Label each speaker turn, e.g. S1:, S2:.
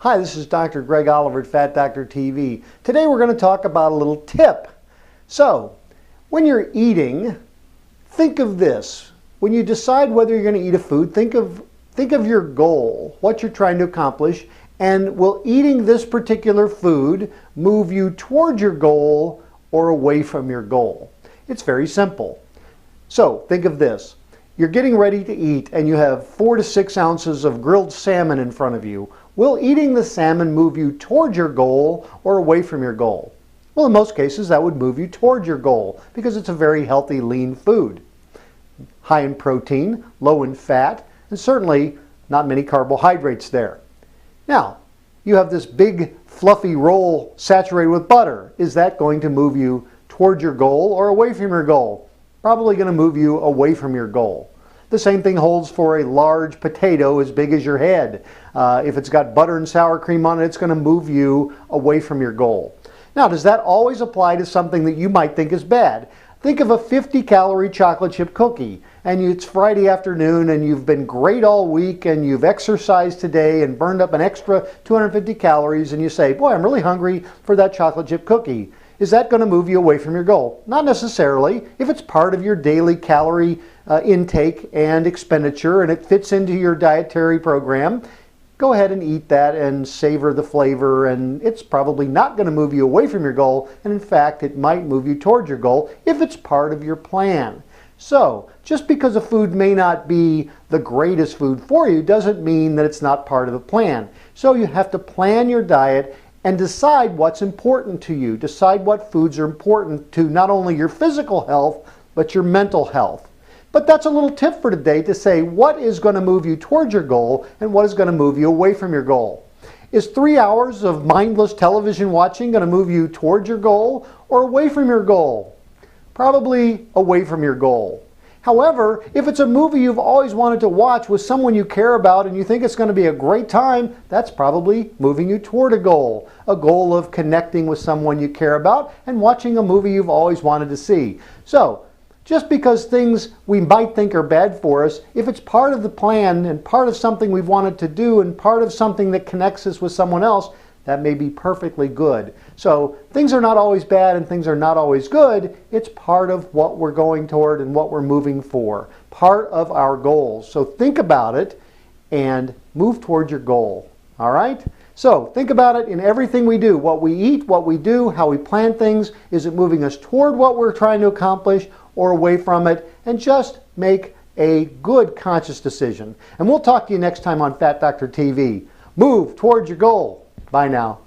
S1: Hi, this is Dr. Greg Oliver at Fat Doctor TV. Today we're going to talk about a little tip. So, when you're eating, think of this. When you decide whether you're going to eat a food, think of your goal, what you're trying to accomplish, and will eating this particular food move you toward your goal or away from your goal? It's very simple. So, think of this. You're getting ready to eat and you have 4 to 6 ounces of grilled salmon in front of you. Will eating the salmon move you toward your goal or away from your goal? Well, in most cases that would move you toward your goal because it's a very healthy, lean food. High in protein, low in fat, and certainly not many carbohydrates there. Now, you have this big fluffy roll saturated with butter. Is that going to move you toward your goal or away from your goal? Probably going to move you away from your goal. The same thing holds for a large potato as big as your head. If it's got butter and sour cream on it, it's going to move you away from your goal. Now, does that always apply to something that you might think is bad? Think of a 50-calorie chocolate chip cookie, and it's Friday afternoon, and you've been great all week, and you've exercised today and burned up an extra 250 calories, and you say, boy, I'm really hungry for that chocolate chip cookie. Is that going to move you away from your goal? Not necessarily. If it's part of your daily calorie intake and expenditure and it fits into your dietary program, go ahead and eat that and savor the flavor, and it's probably not going to move you away from your goal, and in fact it might move you toward your goal if it's part of your plan. So just because a food may not be the greatest food for you doesn't mean that it's not part of the plan. So you have to plan your diet and decide what's important to you. Decide what foods are important to not only your physical health, but your mental health. But that's a little tip for today to say what is going to move you towards your goal and what is going to move you away from your goal. Is 3 hours of mindless television watching going to move you towards your goal or away from your goal? Probably away from your goal. However, if it's a movie you've always wanted to watch with someone you care about and you think it's going to be a great time, that's probably moving you toward a goal of connecting with someone you care about and watching a movie you've always wanted to see. So, just because things we might think are bad for us, if it's part of the plan and part of something we've wanted to do and part of something that connects us with someone else, that may be perfectly good. So things are not always bad and things are not always good. It's part of what we're going toward and what we're moving for. Part of our goals. So think about it and move toward your goal. All right? So think about it in everything we do. What we eat, what we do, how we plan things. Is it moving us toward what we're trying to accomplish or away from it? And just make a good conscious decision. And we'll talk to you next time on Fat Doctor TV. Move towards your goal. Bye now.